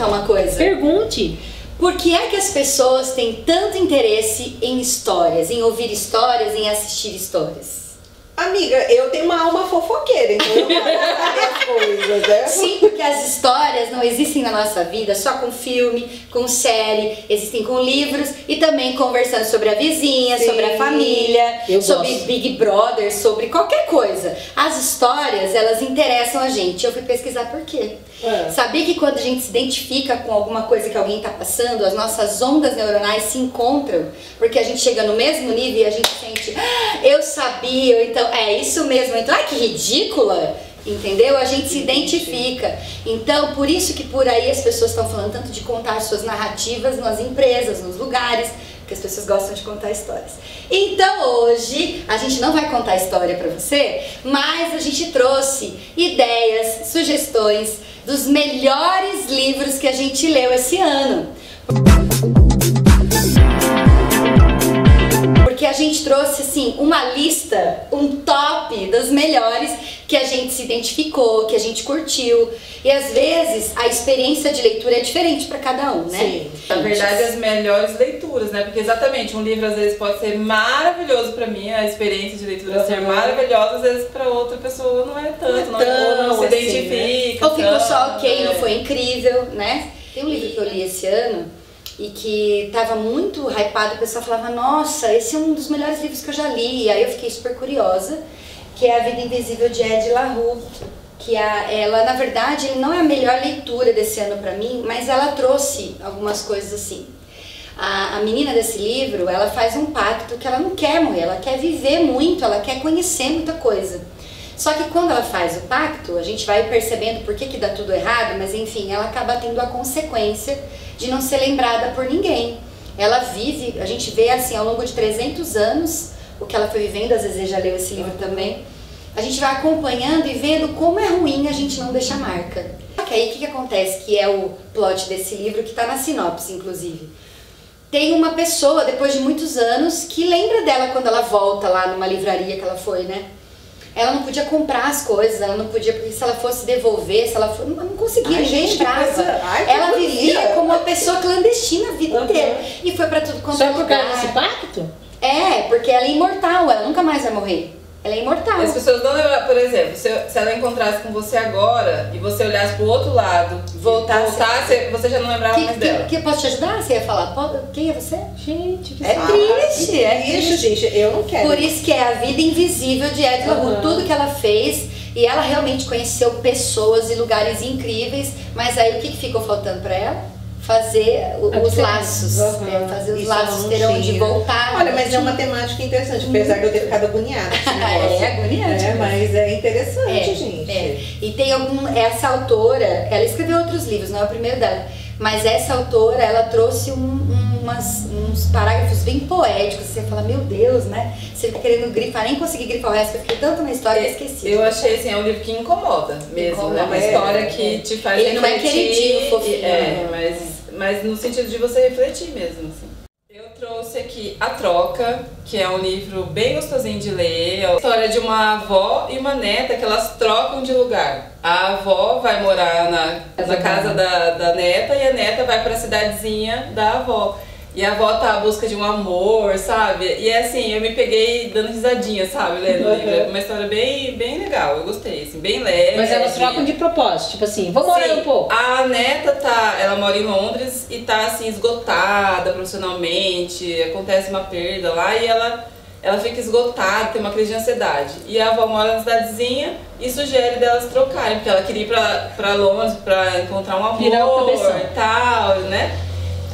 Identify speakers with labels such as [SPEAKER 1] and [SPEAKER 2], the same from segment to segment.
[SPEAKER 1] perguntar uma coisa?
[SPEAKER 2] Pergunte.
[SPEAKER 1] Por que é que as pessoas têm tanto interesse em histórias, em ouvir histórias, em assistir histórias?
[SPEAKER 3] Amiga, eu tenho uma alma fofoqueira, então eu gosto de saber as coisas, né?
[SPEAKER 1] Sim, porque as histórias não existem na nossa vida só com filme, com série, existem com livros e também conversando sobre a vizinha,
[SPEAKER 3] Sim,
[SPEAKER 1] sobre a família,
[SPEAKER 2] eu
[SPEAKER 1] sobre
[SPEAKER 2] gosto.
[SPEAKER 1] Big Brother, sobre qualquer coisa. As histórias, elas interessam a gente. Eu fui pesquisar por quê. Sabia que quando a gente se identifica com alguma coisa que alguém está passando, as nossas ondas neuronais se encontram, porque a gente chega no mesmo nível e a gente sente, eu sabia, ou então, é isso mesmo, então, ai que ridícula, entendeu? A gente se identifica. Então, por isso que por aí as pessoas estão falando tanto de contar suas narrativas nas empresas, nos lugares, porque as pessoas gostam de contar histórias. Então hoje a gente não vai contar história pra você, mas a gente trouxe ideias, sugestões dos melhores livros que a gente leu esse ano. Porque a gente trouxe assim uma lista, um top dos melhores que a gente se identificou, que a gente curtiu. E às vezes a experiência de leitura é diferente para cada um, né?
[SPEAKER 4] Sim. Na verdade, as melhores leituras, né? Porque exatamente, um livro às vezes pode ser maravilhoso pra mim, a experiência de leitura ser maravilhosa, às vezes pra outra pessoa não é tanto, não se identifica.
[SPEAKER 1] Né? Ou ficou só ok, não foi incrível, né? Tem um livro que eu li esse ano e que tava muito hypado, o pessoal falava, nossa, esse é um dos melhores livros que eu já li. E aí eu fiquei super curiosa, que é A Vida Invisível de Ed La Rue, que ela, na verdade, não é a melhor leitura desse ano pra mim, mas ela trouxe algumas coisas assim. A menina desse livro, ela faz um pacto que ela não quer morrer, ela quer viver muito, ela quer conhecer muita coisa. Só que quando ela faz o pacto, a gente vai percebendo por que dá tudo errado, mas enfim, ela acaba tendo a consequência de não ser lembrada por ninguém. Ela vive, a gente vê assim, ao longo de 300 anos, o que ela foi vivendo, às vezes já leu esse livro também, a gente vai acompanhando e vendo como é ruim a gente não deixar marca. Só que aí o que acontece, que é o plot desse livro, que está na sinopse, inclusive. Tem uma pessoa, depois de muitos anos, que lembra dela quando ela volta lá numa livraria que ela foi, né? Ela não podia comprar as coisas, ela não podia, porque se ela fosse devolver, se ela fosse, não conseguia, ninguém entrava. Ela vivia como uma pessoa clandestina a vida inteira. E foi pra tudo quanto é lugar.
[SPEAKER 2] Só por causa desse pacto?
[SPEAKER 1] É, porque ela é imortal, ela nunca mais vai morrer. Ela é imortal.
[SPEAKER 4] As pessoas não lembram, por exemplo, se ela encontrasse com você agora e você olhasse pro outro lado, voltasse, você já não lembrava mais dela.
[SPEAKER 1] Que posso te ajudar? Você ia falar, quem é você?
[SPEAKER 2] Gente, que
[SPEAKER 1] é triste, é triste,
[SPEAKER 3] gente, eu não quero.
[SPEAKER 1] Por isso que é A Vida Invisível de Ed La Rue, tudo que ela fez, e ela realmente conheceu pessoas e lugares incríveis, mas aí o que ficou faltando pra ela? Fazer os laços, fazer os laços ter onde voltar.
[SPEAKER 3] Olha, mas é uma temática interessante, apesar de eu ter ficado agoniada.
[SPEAKER 1] É agoniante.
[SPEAKER 3] Mas é interessante, gente.
[SPEAKER 1] E tem essa autora, ela escreveu outros livros, não é o primeiro dela, mas essa autora, ela trouxe uns parágrafos bem poéticos, você fala, meu Deus, né? Você fica querendo grifar, nem consegui grifar o resto, eu fiquei tanto na história que esqueci.
[SPEAKER 4] Eu achei assim, é um livro que incomoda mesmo, né? Uma história que te faz
[SPEAKER 1] refletir. Ele não é queridinho,
[SPEAKER 4] fofinho. Mas no sentido de você refletir mesmo, assim. Eu trouxe aqui A Troca, que é um livro bem gostosinho de ler. É a história de uma avó e uma neta que elas trocam de lugar. A avó vai morar na casa da neta e a neta vai pra cidadezinha da avó. E a avó tá à busca de um amor, sabe? E é assim, eu me peguei dando risadinha, sabe? Lendo o livro. É uma história bem legal, eu gostei, assim, bem leve.
[SPEAKER 2] Mas elas trocam de propósito, tipo assim, vou morar um pouco.
[SPEAKER 4] A neta ela mora em Londres e tá assim, esgotada profissionalmente, acontece uma perda lá e ela fica esgotada, tem uma crise de ansiedade. E a avó mora na cidadezinha e sugere delas trocarem, porque ela queria ir pra Londres pra encontrar um amor e tal, né?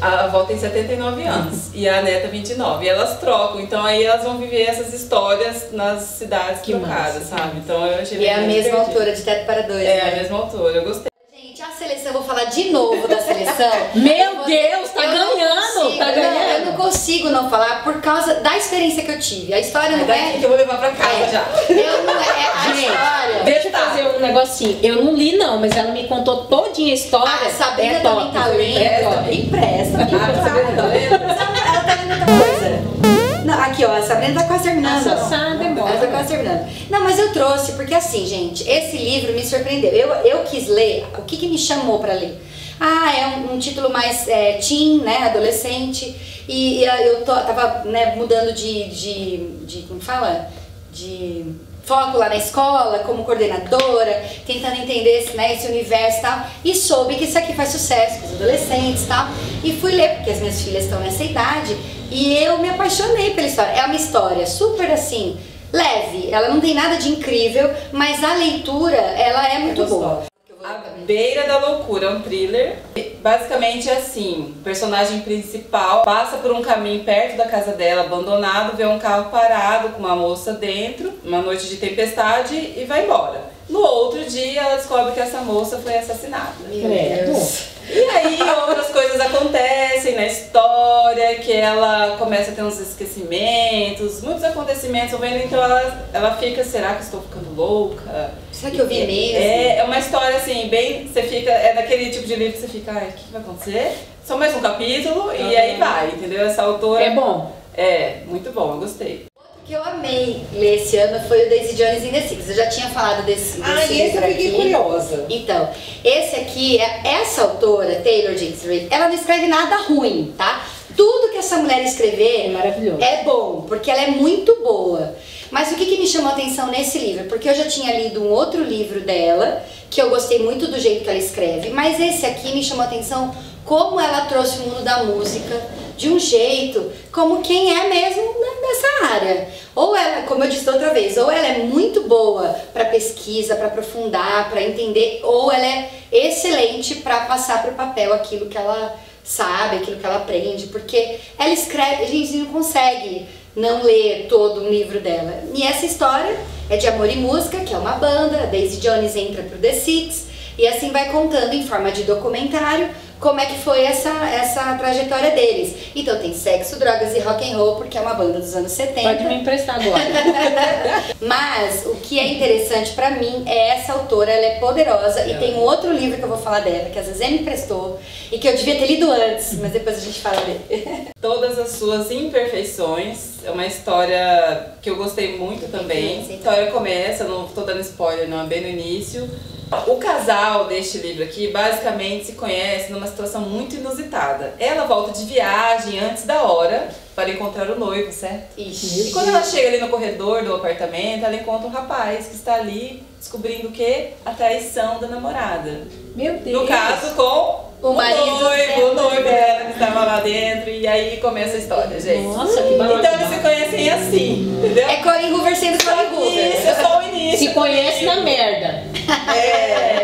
[SPEAKER 4] A avó tem 79 anos e a neta 29, e elas trocam, então aí elas vão viver essas histórias nas cidades trocadas, sabe? Então eu achei bem
[SPEAKER 1] divertido. E é a mesma autora de Teto para Dois,
[SPEAKER 4] né? A mesma autora, eu gostei.
[SPEAKER 1] Gente, a seleção, eu vou falar de novo da seleção.
[SPEAKER 2] Meu Deus, tá ganhando, tá ganhando.
[SPEAKER 1] Eu não consigo não falar por causa da experiência que eu tive. A história não é...
[SPEAKER 4] que eu vou levar pra casa já.
[SPEAKER 1] Eu não a história.
[SPEAKER 2] Deixa eu fazer um negocinho. Eu não li não, mas ela me contou todinha a história.
[SPEAKER 1] A Sabrina também tá lendo. Empresta.
[SPEAKER 4] A Sabrina tá lendo?
[SPEAKER 1] Ela tá lendo outra coisa. Não, aqui ó, a Sabrina tá quase terminando. Ela tá quase terminando. Não, mas eu trouxe, porque assim, gente, esse livro me surpreendeu. Eu quis ler, o que me chamou pra ler? Ah, é um título mais teen, né, adolescente, e eu tava, né, mudando de como fala? De foco lá na escola, como coordenadora, tentando entender esse universo e tal, e soube que isso aqui faz sucesso com os adolescentes e tal, e fui ler, porque as minhas filhas estão nessa idade, e eu me apaixonei pela história. É uma história super assim, leve, ela não tem nada de incrível, mas a leitura, ela é muito boa.
[SPEAKER 4] A Beira da Loucura é um thriller. Basicamente é assim, o personagem principal passa por um caminho perto da casa dela, abandonado, vê um carro parado com uma moça dentro, uma noite de tempestade, e vai embora. No outro dia ela descobre que essa moça foi assassinada.
[SPEAKER 1] Meu Deus.
[SPEAKER 4] E aí outras coisas acontecem na história, que ela começa a ter uns esquecimentos, muitos acontecimentos vendo, então ela fica, será que estou ficando louca?
[SPEAKER 1] Será que eu vi mesmo?
[SPEAKER 4] É uma história assim, bem, você fica, é daquele tipo de livro que você fica, ai, o que vai acontecer? Só mais um capítulo e aí vai, entendeu? Essa autora...
[SPEAKER 2] É bom?
[SPEAKER 4] É, muito bom, eu gostei.
[SPEAKER 1] O que eu amei ler esse ano foi o Daisy Jones and the Six. Eu já tinha falado desse livro
[SPEAKER 3] esse eu fiquei curiosa.
[SPEAKER 1] Então, esse aqui, essa autora, Taylor Jenkins Reid, ela não escreve nada ruim, tá? Tudo que essa mulher escrever
[SPEAKER 2] maravilhoso.
[SPEAKER 1] É bom, porque ela é muito boa. Mas o que me chamou a atenção nesse livro? Porque eu já tinha lido um outro livro dela, que eu gostei muito do jeito que ela escreve, mas esse aqui me chamou a atenção como ela trouxe o mundo da música de um jeito como quem é mesmo nessa área. Ou ela, como eu disse outra vez, ou ela é muito boa para pesquisa, para aprofundar, para entender, ou ela é excelente para passar para o papel aquilo que ela sabe, aquilo que ela aprende, porque ela escreve, a gente não consegue não ler todo o livro dela. E essa história é de amor e música, que é uma banda, a Daisy Jones entra pro The Six, e assim vai contando em forma de documentário como é que foi essa trajetória deles. Então tem sexo, drogas e rock and roll, porque é uma banda dos anos 70.
[SPEAKER 2] Pode me emprestar agora.
[SPEAKER 1] Mas o que é interessante pra mim é essa autora, ela é poderosa, e tem um outro livro que eu vou falar dela, que a Zezé me emprestou, e que eu devia ter lido antes, mas depois a gente fala dele.
[SPEAKER 4] Todas as suas imperfeições, é uma história que eu gostei muito também. A história começa, não tô dando spoiler não, é bem no início. O casal deste livro aqui basicamente se conhece numa situação muito inusitada. Ela volta de viagem antes da hora para encontrar o noivo, certo?
[SPEAKER 1] Ixi.
[SPEAKER 4] E quando ela chega ali no corredor do apartamento, ela encontra um rapaz que está ali descobrindo o quê? A traição da namorada.
[SPEAKER 2] Meu Deus!
[SPEAKER 4] No caso com
[SPEAKER 1] o
[SPEAKER 4] noivo dela que estava lá dentro, e aí começa a história, gente.
[SPEAKER 2] Nossa, que barato.
[SPEAKER 4] Então eles se conhecem assim, entendeu?
[SPEAKER 1] É Colin Hoover sendo Colin Hoover.
[SPEAKER 4] Isso é só o início.
[SPEAKER 2] Se conhece na merda.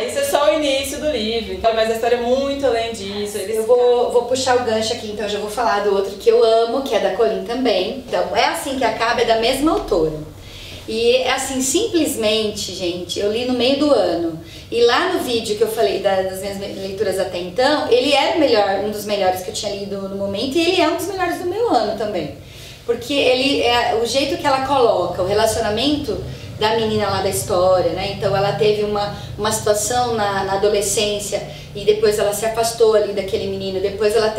[SPEAKER 4] Isso é só o início do livro, então, mas a história é muito além disso.
[SPEAKER 1] Eu vou puxar o gancho aqui, então eu já vou falar do outro que eu amo, que é da Colin também. Então, É Assim que Acaba, é da mesma autora. E assim, simplesmente, gente, eu li no meio do ano. E lá no vídeo que eu falei das minhas leituras até então, ele era um dos melhores que eu tinha lido no momento, e ele é um dos melhores do meu ano também. Porque ele o jeito que ela coloca o relacionamento da menina lá da história, né? Então ela teve uma situação na adolescência e depois ela se afastou ali daquele menino, depois ela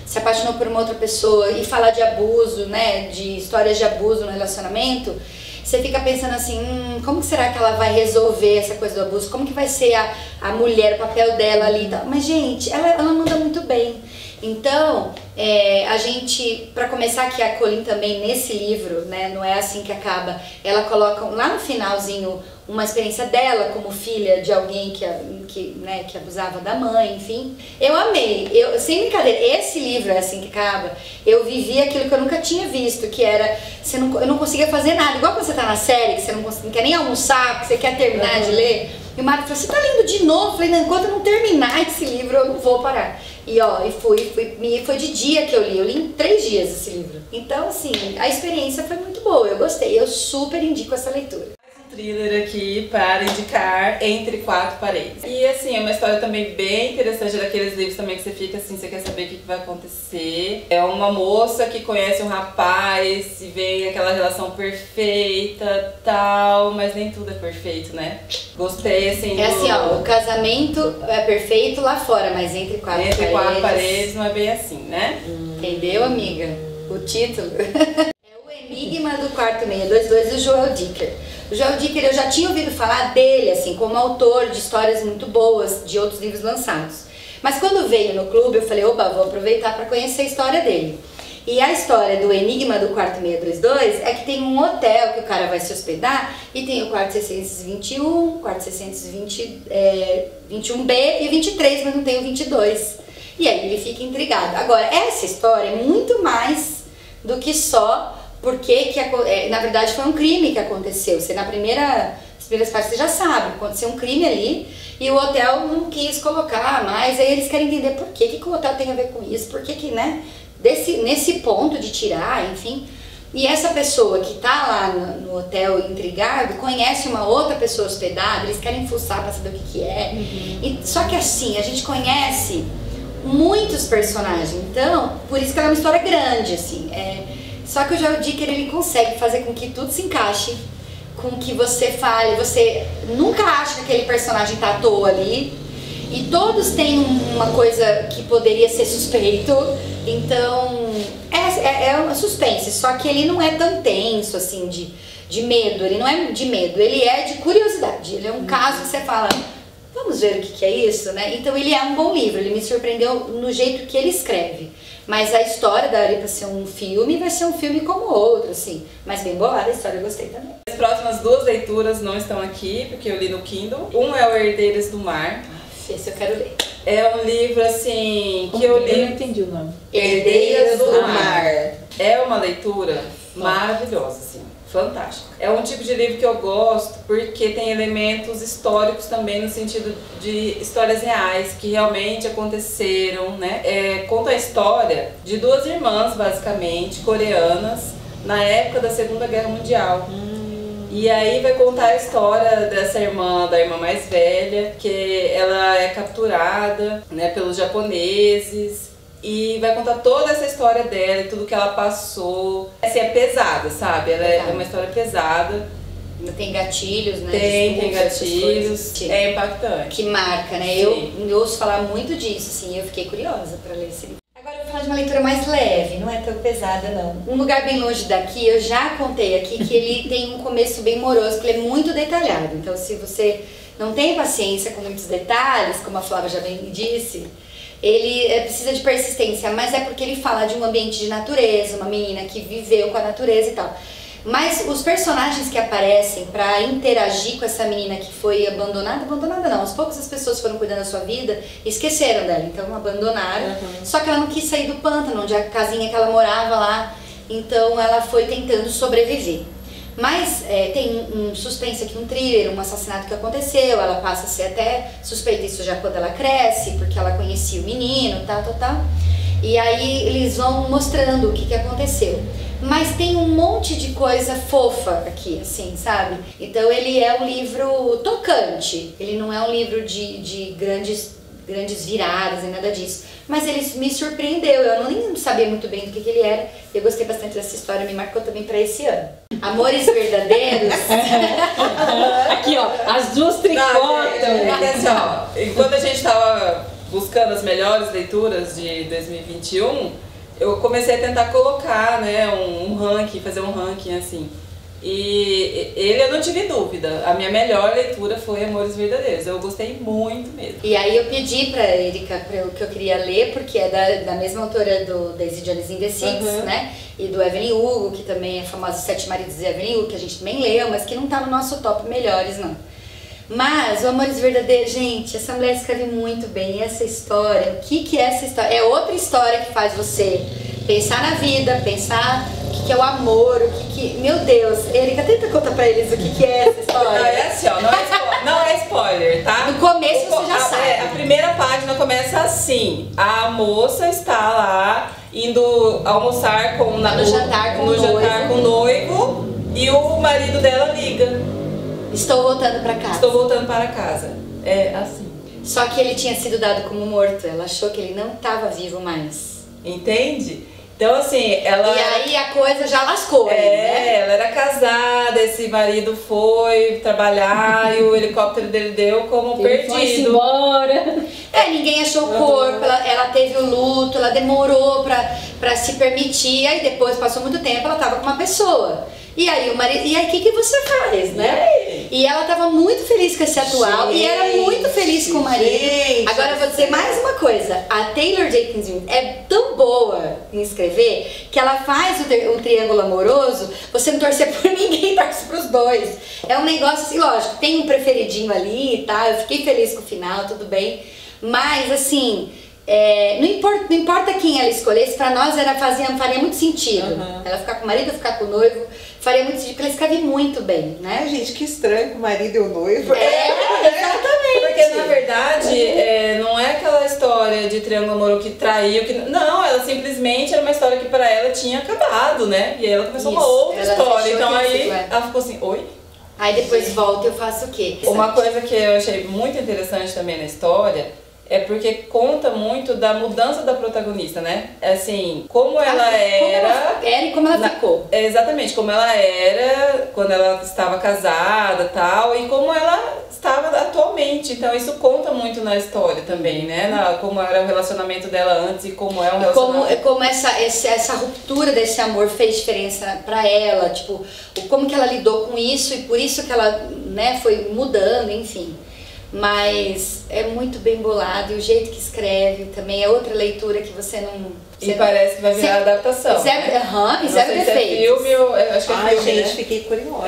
[SPEAKER 1] se apaixonou por uma outra pessoa, e falar de abuso, né? De histórias de abuso no relacionamento. Você fica pensando assim, como que será que ela vai resolver essa coisa do abuso? Como que vai ser a mulher, o papel dela ali e tal? Mas, gente, ela manda muito bem. Então, a gente, para começar aqui, a Colin também nesse livro, né, Não É Assim Que Acaba, ela coloca lá no finalzinho uma experiência dela como filha de alguém que abusava da mãe, enfim. Eu amei, sem brincadeira, esse livro É Assim Que Acaba, eu vivi aquilo que eu nunca tinha visto, que era, eu não conseguia fazer nada, igual quando você tá na série, que você não quer nem almoçar, que você quer terminar de ler. E o Mário falou, você tá lendo de novo? Eu falei, não, enquanto eu não terminar esse livro, eu não vou parar. E foi de dia que eu li em 3 dias esse livro. Então, assim, a experiência foi muito boa, eu gostei, eu super indico essa leitura.
[SPEAKER 4] Thriller aqui para indicar Entre Quatro Paredes. E assim, é uma história também bem interessante, daqueles livros também que você fica assim, você quer saber o que vai acontecer. É uma moça que conhece um rapaz e vem aquela relação perfeita, tal, mas nem tudo é perfeito, né? Gostei, assim,
[SPEAKER 1] assim, ó, o casamento é perfeito lá fora, mas entre quatro paredes
[SPEAKER 4] não é bem assim, né?
[SPEAKER 1] Entendeu, amiga? O título é O Enigma do Quarto 622, do Joel Dicker. O Joel Dicker, eu já tinha ouvido falar dele, assim, como autor de histórias muito boas de outros livros lançados. Mas quando veio no clube, eu falei, opa, vou aproveitar para conhecer a história dele. E a história do Enigma do Quarto 622 é que tem um hotel que o cara vai se hospedar e tem o quarto 621, quarto 621B e 23, mas não tem o 22. E aí ele fica intrigado. Agora, essa história é muito mais do que só porque, na verdade, foi um crime que aconteceu. Você, nas primeiras partes, você já sabe, aconteceu um crime ali e o hotel não quis colocar mais. Aí eles querem entender por que o hotel tem a ver com isso, por que, né? Nesse ponto de tirar, enfim. E essa pessoa que tá lá no hotel intrigado conhece uma outra pessoa hospedada, eles querem fuçar para saber o que é. E, só que assim, a gente conhece muitos personagens, então, por isso que ela é uma história grande, assim. Só que o Joel Dicker, ele consegue fazer com que tudo se encaixe, com que você fale, você nunca acha que aquele personagem tá à toa ali, e todos têm uma coisa que poderia ser suspeito, então é um suspense, só que ele não é tão tenso assim, de medo, ele não é de medo, ele é de curiosidade, ele é um caso que você fala, vamos ver o que é isso, né? Então ele é um bom livro, ele me surpreendeu no jeito que ele escreve. Mas a história daria pra ser um filme, vai ser um filme como outro, assim. Mas bem bolada a história, eu gostei também.
[SPEAKER 4] As próximas 2 leituras não estão aqui, porque eu li no Kindle. Um é o Herdeiros do Mar.
[SPEAKER 1] Esse eu quero ler.
[SPEAKER 4] É um livro, assim, que eu li...
[SPEAKER 2] Eu não entendi o nome.
[SPEAKER 3] Herdeiras do Mar.
[SPEAKER 4] É uma leitura maravilhosa, assim. Fantástico. É um tipo de livro que eu gosto porque tem elementos históricos também, no sentido de histórias reais que realmente aconteceram, né? Conta a história de 2 irmãs, basicamente, coreanas, na época da Segunda Guerra Mundial. E aí vai contar a história dessa irmã, da irmã mais velha, que ela é capturada, né, pelos japoneses. E vai contar toda essa história dela e tudo que ela passou. Assim, é pesada, sabe? Ela é uma história pesada.
[SPEAKER 1] Tem gatilhos, né?
[SPEAKER 4] Tem gatilhos. É impactante.
[SPEAKER 1] Que marca, né? Eu ouço falar muito disso, assim, eu fiquei curiosa para ler esse livro. Agora eu vou falar de uma leitura mais leve, não é tão pesada, não. Um lugar bem longe daqui, eu já contei aqui que ele tem um começo bem moroso, que ele é muito detalhado. Então, se você não tem paciência com muitos detalhes, como a Flávia já bem disse, ele precisa de persistência, mas é porque ele fala de um ambiente de natureza, uma menina que viveu com a natureza e tal. Mas os personagens que aparecem pra interagir com essa menina que foi abandonada não, aos poucos as pessoas foram cuidando da sua vida e esqueceram dela, então abandonaram. Só que ela não quis sair do pântano, onde a casinha que ela morava lá, então ela foi tentando sobreviver. Mas tem um suspense aqui, um thriller, um assassinato que aconteceu, ela passa a ser até suspeita, isso já quando ela cresce, porque ela conhecia o menino, tal. E aí eles vão mostrando o que aconteceu. Mas tem um monte de coisa fofa aqui, assim, sabe? Então ele é um livro tocante, ele não é um livro de grandes viradas e nada disso. Mas ele me surpreendeu, eu nem sabia muito bem do que ele era. Eu gostei bastante dessa história, me marcou também para esse ano. Amores Verdadeiros.
[SPEAKER 2] Aqui, ó, as duas tricotam.
[SPEAKER 4] Assim, ó, enquanto a gente tava buscando as melhores leituras de 2021, eu comecei a tentar colocar, né, um ranking, fazer um ranking assim. E ele eu não tive dúvida, a minha melhor leitura foi Amores Verdadeiros, eu gostei muito mesmo.
[SPEAKER 1] E aí eu pedi pra Erika o que eu queria ler, porque é da mesma autora do Daisy Jones in the Six, né? E do Evelyn Hugo, que também é famosa, Sete Maridos de Evelyn Hugo, que a gente também leu, mas que não tá no nosso top melhores, não. Mas o Amores Verdadeiros, gente, essa mulher escreve muito bem. Essa história, o que é essa história? É outra história que faz você pensar na vida, pensar o que é o amor, Meu Deus, Erika, tenta contar pra eles o que é essa história.
[SPEAKER 4] Não, é assim, ó, não é spoiler, tá?
[SPEAKER 1] No começo você já sabe.
[SPEAKER 4] A primeira página começa assim, a moça está lá indo almoçar no jantar com o noivo e o marido dela liga.
[SPEAKER 1] Estou voltando pra casa.
[SPEAKER 4] Estou voltando para casa. É assim.
[SPEAKER 1] Só que ele tinha sido dado como morto, ela achou que ele não estava vivo mais.
[SPEAKER 4] Entende? Então, assim, ela...
[SPEAKER 1] E aí a coisa já lascou, né?
[SPEAKER 4] Ela era casada, esse marido foi trabalhar e o helicóptero dele deu como perdido.
[SPEAKER 2] Foi embora.
[SPEAKER 1] Ninguém achou o corpo, ela teve o luto, ela demorou pra se permitir, aí depois passou muito tempo, ela tava com uma pessoa. E aí o marido, e aí o que você faz, né? E ela tava muito feliz com esse atual e era muito feliz com o marido. Agora eu vou dizer mais uma coisa. A Taylor Jenkins Reid é tão boa em escrever que ela faz um triângulo amoroso, você não torcer por ninguém, torce pros dois. É um negócio assim, lógico, tem um preferidinho ali e tal, eu fiquei feliz com o final, tudo bem. Mas assim, não importa quem ela escolhesse, pra nós faria muito sentido. Ela ficar com o marido, ficar com o noivo, faria muito sentido, porque ela escreve muito bem, né?
[SPEAKER 3] Ai, gente, que estranho com o marido e o noivo.
[SPEAKER 1] Exatamente.
[SPEAKER 4] Porque na verdade, não é aquela história de triângulo amoroso que traiu, não, ela simplesmente era uma história que pra ela tinha acabado, né? E aí ela começou uma outra história, então aí ela ficou assim, oi?
[SPEAKER 1] Aí depois volta e eu faço o quê?
[SPEAKER 4] Uma coisa que eu achei muito interessante também na história é porque conta muito da mudança da protagonista, né? Assim, como ela era
[SPEAKER 1] e como ela ficou.
[SPEAKER 4] Exatamente, como ela era quando ela estava casada e tal, e como ela estava atualmente. Então isso conta muito na história também, né? Como era o relacionamento dela antes e como é o relacionamento.
[SPEAKER 1] Como essa ruptura desse amor fez diferença pra ela, tipo, como que ela lidou com isso e por isso que ela, né, foi mudando, enfim. Mas é muito bem bolado e o jeito que escreve também é outra leitura que você não...
[SPEAKER 4] E parece que vai virar adaptação.
[SPEAKER 1] E zero defeitos.
[SPEAKER 4] Filme, acho que é filme,
[SPEAKER 3] gente,
[SPEAKER 4] né?
[SPEAKER 3] fiquei curiosa.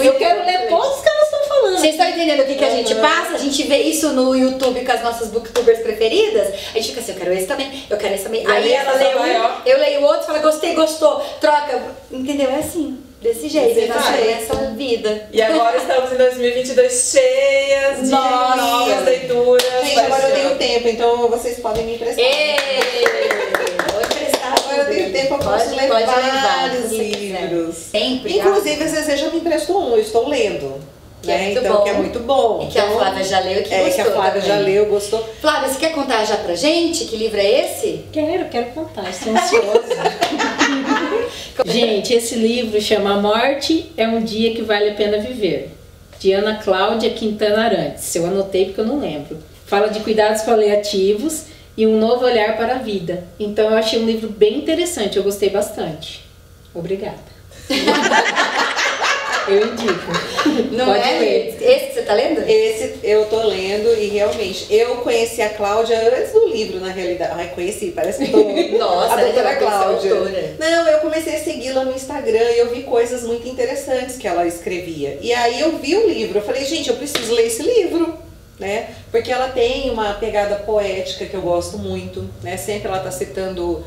[SPEAKER 2] Eu quero ler todos os que elas estão falando.
[SPEAKER 1] Vocês estão entendendo o que a gente passa? A gente vê isso no YouTube com as nossas booktubers preferidas. A gente fica assim, eu quero esse também, eu quero esse também.
[SPEAKER 4] E
[SPEAKER 1] aí ela lê um,
[SPEAKER 4] ó.
[SPEAKER 1] eu leio o outro, fala gostei, gostou, troca. Entendeu? É assim. Desse jeito, essa vida.
[SPEAKER 4] E agora estamos em 2022 cheias de novas leituras.
[SPEAKER 3] Gente, agora eu tenho tempo, então vocês podem me emprestar.
[SPEAKER 1] Vou emprestar.
[SPEAKER 3] Agora eu tenho tempo, eu posso ler vários livros.
[SPEAKER 1] Sempre.
[SPEAKER 3] Inclusive, às vezes já me emprestou um, eu estou lendo.
[SPEAKER 1] Que é muito
[SPEAKER 3] então,
[SPEAKER 1] bom.
[SPEAKER 3] que é muito bom.
[SPEAKER 1] E que a Flávia já leu e que gostou.
[SPEAKER 3] Que a Flávia já leu, gostou.
[SPEAKER 1] Flávia, você quer contar já pra gente que livro é esse?
[SPEAKER 2] Quero contar, estou ansiosa. Gente, esse livro chama A Morte é um Dia que Vale a Pena Viver, de Ana Cláudia Quintana Arantes. Eu anotei porque eu não lembro. Fala de cuidados paliativos e um novo olhar para a vida. Então eu achei um livro bem interessante, eu gostei bastante. Obrigada. Eu indico.
[SPEAKER 1] Não
[SPEAKER 2] Pode
[SPEAKER 1] é?
[SPEAKER 2] ler.
[SPEAKER 1] Esse que você tá lendo?
[SPEAKER 3] Esse eu tô lendo e realmente, eu conheci a Cláudia antes do livro, na realidade. Ai, conheci, parece que tô
[SPEAKER 1] Nossa,
[SPEAKER 3] a doutora
[SPEAKER 1] ela
[SPEAKER 3] Cláudia.
[SPEAKER 1] autora.
[SPEAKER 3] Não, eu comecei a segui-la no Instagram e eu vi coisas muito interessantes que ela escrevia. E aí eu vi o livro, eu falei, gente, eu preciso ler esse livro, né? Porque ela tem uma pegada poética que eu gosto muito, né? Sempre ela tá citando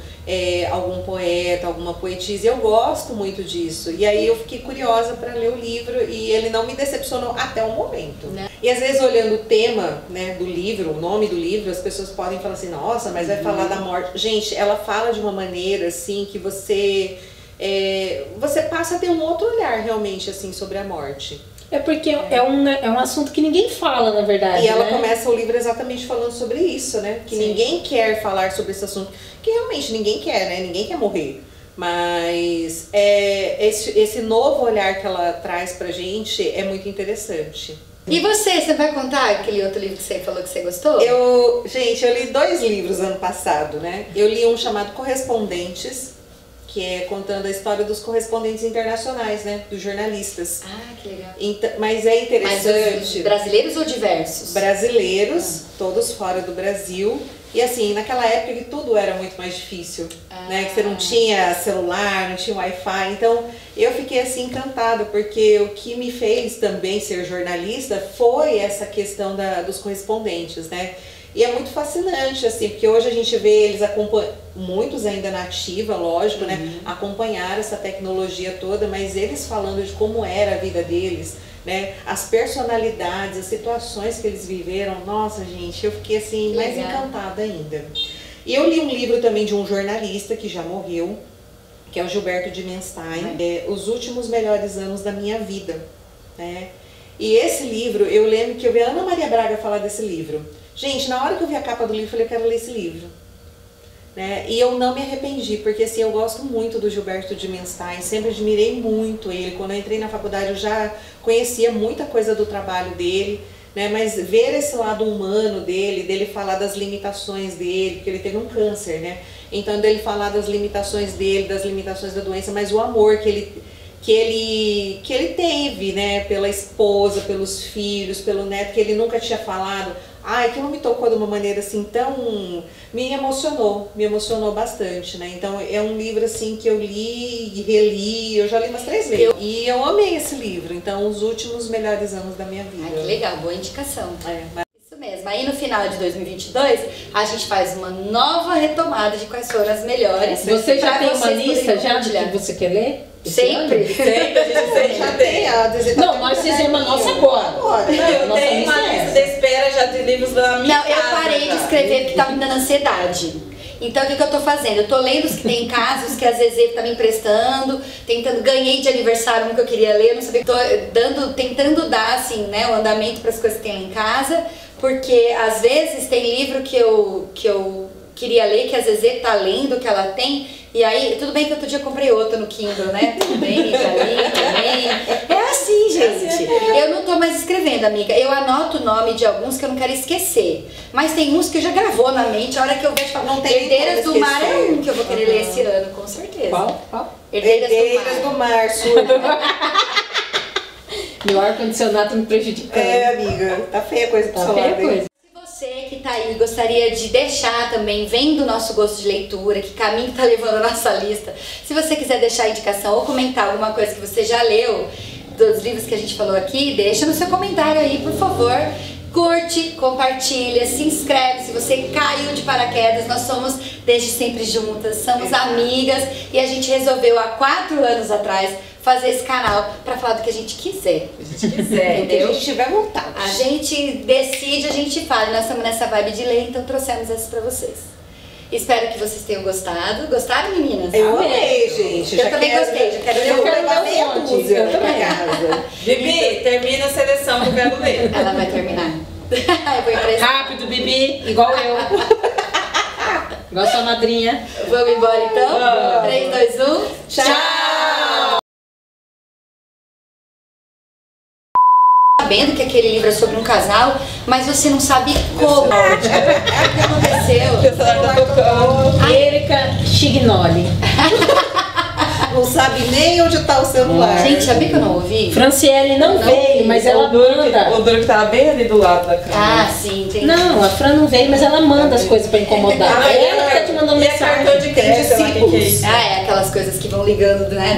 [SPEAKER 3] algum poeta, alguma poetisa, e eu gosto muito disso. E aí eu fiquei curiosa para ler o livro e ele não me decepcionou até o momento.
[SPEAKER 1] Né?
[SPEAKER 3] E às vezes olhando o tema, né, do livro, o nome do livro, as pessoas podem falar assim, nossa, mas vai falar da morte. Gente, ela fala de uma maneira assim que você passa a ter um outro olhar realmente assim sobre a morte.
[SPEAKER 2] É porque é um assunto que ninguém fala, na verdade.
[SPEAKER 3] E ela
[SPEAKER 2] né?
[SPEAKER 3] começa o livro exatamente falando sobre isso, né? Que ninguém quer falar sobre esse assunto. Que realmente ninguém quer, né? Ninguém quer morrer. Mas esse novo olhar que ela traz pra gente é muito interessante.
[SPEAKER 1] E você vai contar aquele outro livro que você falou que você gostou?
[SPEAKER 3] Gente, eu li 2 livros ano passado, né? Eu li um chamado Correspondentes, que é contando a história dos correspondentes internacionais, né? Dos jornalistas.
[SPEAKER 1] Ah, que legal.
[SPEAKER 3] Então, mas é interessante.
[SPEAKER 1] Mas brasileiros ou diversos?
[SPEAKER 3] Brasileiros, todos fora do Brasil. E assim, naquela época que tudo era muito mais difícil, né? Que você não tinha celular, não tinha Wi-Fi. Então, eu fiquei assim encantada, porque o que me fez também ser jornalista foi essa questão dos correspondentes, né? E é muito fascinante, assim, porque hoje a gente vê eles muitos ainda na ativa, lógico, né? Acompanhar essa tecnologia toda, mas eles falando de como era a vida deles, né? As personalidades, as situações que eles viveram. Nossa, gente, eu fiquei assim, mais encantada ainda. E eu li um livro também de um jornalista que já morreu, que é o Gilberto de Menstein, Os Últimos Melhores Anos da Minha Vida, né? E esse livro, eu lembro que eu vi a Ana Maria Braga falar desse livro. Gente, na hora que eu vi a capa do livro, eu falei, eu quero ler esse livro. Né? E eu não me arrependi, porque assim, eu gosto muito do Gilberto de Menstein, sempre admirei muito ele. Quando eu entrei na faculdade, eu já conhecia muita coisa do trabalho dele, né? Mas ver esse lado humano dele falar das limitações dele, porque ele teve um câncer, né? Então, dele falar das limitações dele, das limitações da doença, mas o amor que que ele teve, né, pela esposa, pelos filhos, pelo neto, que ele nunca tinha falado. Aquilo me tocou de uma maneira assim tão... me emocionou bastante, né? Então é um livro assim que eu li e reli, eu já li umas 3 vezes. E eu amei esse livro, então os últimos melhores anos da minha vida.
[SPEAKER 1] Que legal, boa indicação. Isso mesmo. Aí no final de 2022, a gente faz uma nova retomada de quais foram as melhores.
[SPEAKER 2] Você já tem uma lista já do que você quer ler?
[SPEAKER 1] Sempre.
[SPEAKER 4] A gente sempre
[SPEAKER 3] Já tem a
[SPEAKER 2] Não, nós fizemos a nossa agora.
[SPEAKER 4] Eu tenho uma lista de espera já de livros da minha casa.
[SPEAKER 1] Não, eu parei de escrever porque tá me dando ansiedade. Então o que eu tô fazendo? Eu tô lendo os que tem em casa, os que a Zezé tá me emprestando, ganhei de aniversário um que eu queria ler, eu não sabia, tô tentando dar assim, né, o andamento para as coisas que tem lá em casa, porque às vezes tem livro que eu queria ler, que a Zezé tá lendo, que ela tem. E aí, tudo bem que outro dia eu comprei outra no Kindle, né? Tudo bem, já li também. É assim, gente. Eu não tô mais escrevendo, amiga. Eu anoto o nome de alguns que eu não quero esquecer. Mas tem uns que já gravou na mente. A hora que eu vejo, não tem Herdeiras do Mar é um que eu vou querer ler esse ano, com certeza.
[SPEAKER 2] Qual?
[SPEAKER 3] Herdeiras do Mar, surda.
[SPEAKER 2] Meu ar-condicionado tá me prejudicando.
[SPEAKER 3] Amiga, tá feia a coisa pro seu lado, hein?
[SPEAKER 1] Você que tá aí gostaria de deixar também, vendo o nosso gosto de leitura, que caminho tá levando a nossa lista, se você quiser deixar indicação ou comentar alguma coisa que você já leu dos livros que a gente falou aqui, deixa no seu comentário aí, por favor. Curte, compartilha, se inscreve se você caiu de paraquedas. Nós somos desde sempre juntas, somos amigas e a gente resolveu há 4 anos atrás fazer esse canal pra falar do que a gente quiser.
[SPEAKER 3] Entendeu? Que a gente tiver vontade.
[SPEAKER 1] A gente decide, a gente fala. Nós estamos nessa vibe de ler, então trouxemos essa pra vocês. Espero que vocês tenham gostado. Gostaram, meninas?
[SPEAKER 3] Eu amei, gente.
[SPEAKER 1] Eu também gostei, já quero ler.
[SPEAKER 3] Eu quero levar meia dúzia pra casa.
[SPEAKER 4] Bibi, termina a seleção que eu quero ler.
[SPEAKER 1] Ela vai terminar. Eu vou emprestar.
[SPEAKER 2] Rápido, Bibi, igual eu. Igual sua madrinha.
[SPEAKER 1] Vamos embora então? 3, 2, 1. Tchau! Sabendo que aquele livro é sobre um casal, mas você não sabe como. O que aconteceu?
[SPEAKER 4] O celular tá tocando.
[SPEAKER 2] Erika Chignoli.
[SPEAKER 3] Não sabe nem onde tá o celular.
[SPEAKER 1] Gente, sabia que eu não ouvi?
[SPEAKER 2] Franciele não veio, mas ela manda.
[SPEAKER 4] O duro que tava bem ali do lado da câmera.
[SPEAKER 1] Ah, sim, entendi.
[SPEAKER 2] Não, a Fran não veio, mas ela manda as coisas pra incomodar. Ela tá te mandando
[SPEAKER 4] E é
[SPEAKER 2] mensagem.
[SPEAKER 4] cartão de crédito, sei lá, que é isso?
[SPEAKER 1] Ah, é aquelas coisas que vão ligando, né?